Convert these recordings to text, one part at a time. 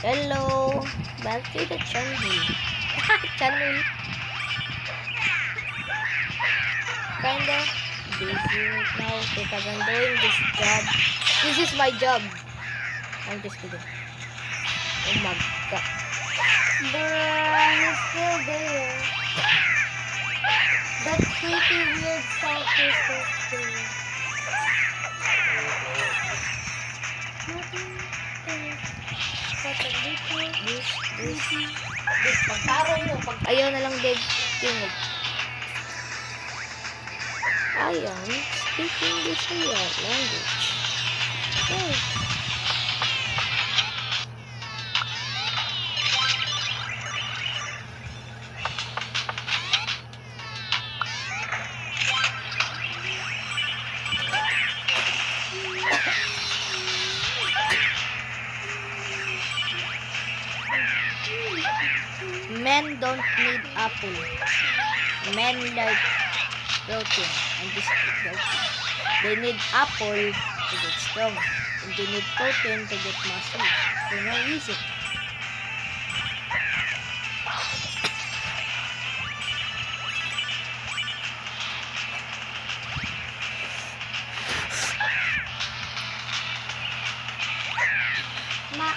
Hello, back to the channel. Channel. Kinda busy right now because I'm doing this job. This is my job. I'm just kidding. Oh my god. Bruh, he's still there. That creepy weird stuff is still there. Ayaw na lang dead king. I am speaking Bisaya language. Oh. Men don't need apple. Men like protein. And this is protein. They need apple to get strong. And they need protein to get muscle. For no reason. Ma.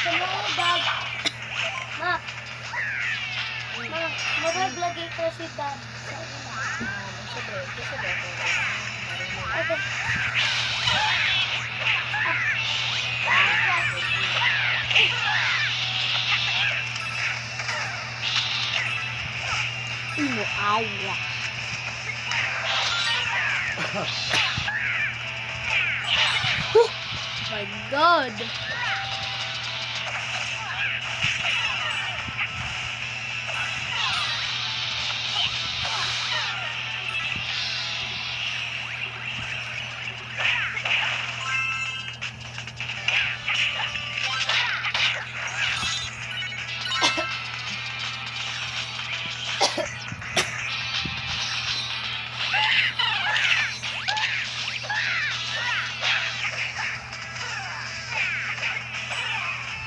Hello, Dad. Ma. Ma, mag-vlog ito si Dad. Okay. Awa. Oh my God.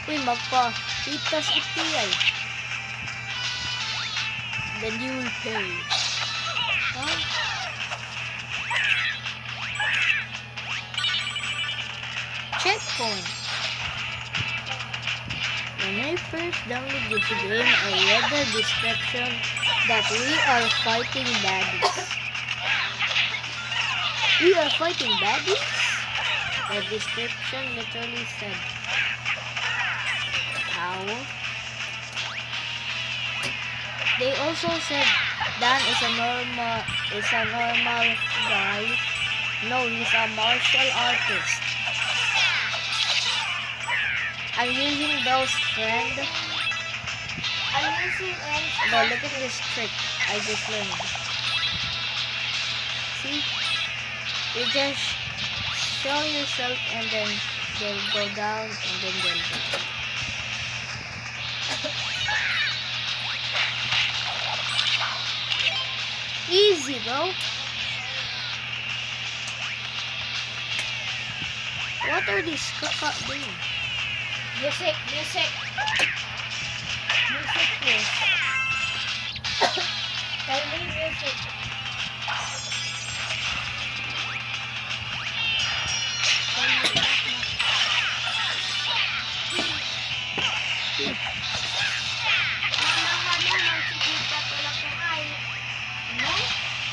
Uy, magpa-itas iti ay. Then you will pay. Huh? Checkpoint. When I first downloaded this game, I read the description that we are fighting baddies. We are fighting baddies? The description literally said, how? They also said Dan is a normal guy. No, he's a martial artist. I'm using those friend. I'm using no, look at this trick I just learned. See? You just show yourself and then they'll go down and then they'll go. Easy, bro. What are these kaka doing? Music, please. Tell me music.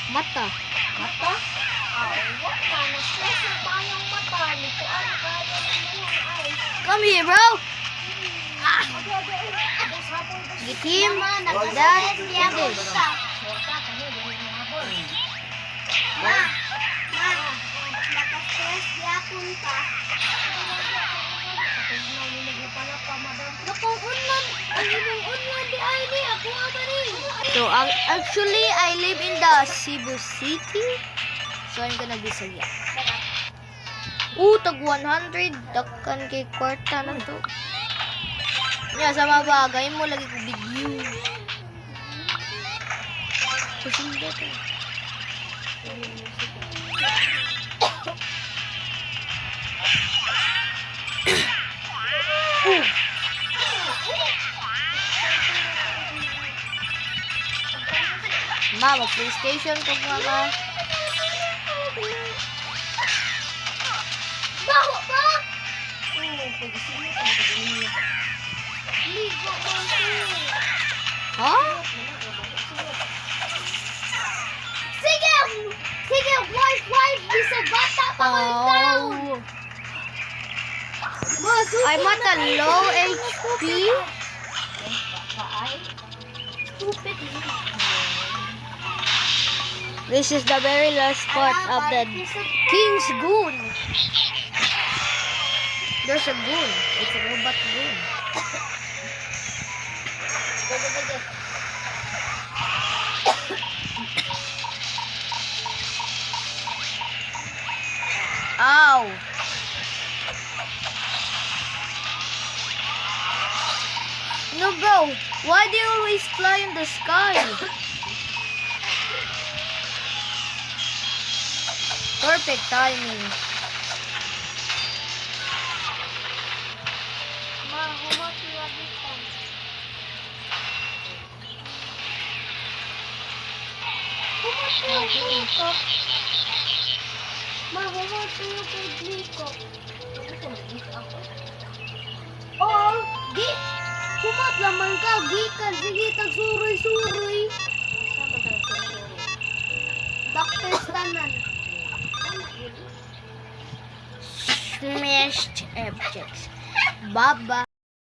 Mata. Mata? Wag na. Na-stress na ba yung mata? Nito ano kaya yung eyes? Come here, bro! Gitim, that, and this. Ma, naka-stress di akong ka. So actually I live in the Cebu City. So I'm gonna be saya. Tag 100 dakkan kay kwarta na to. Nya sa mabagay mo lagi ko video. Kusinda to. Ma, mag-PlayStation ko mga. Baho ba? Oo, pag-isip mo, ligo mo ito. Ha? Sige! Sige, wife, bisa bata pa ko ikaw! Oh. Masuko I'm at a low HP. Stupid. This is the very last part of the King's Goon. There's a goon. It's a robot goon. Ow! No, bro. Why do you always fly in the sky? Perfect timing. Ma, humot yung abitan. Humot yung bliko. Ma, humot yung bliko. Oo, di. Humot lamang ka, gikan. Sige, tagsuroy-suroy. Doctor's tanan. Smashed objects. Baba.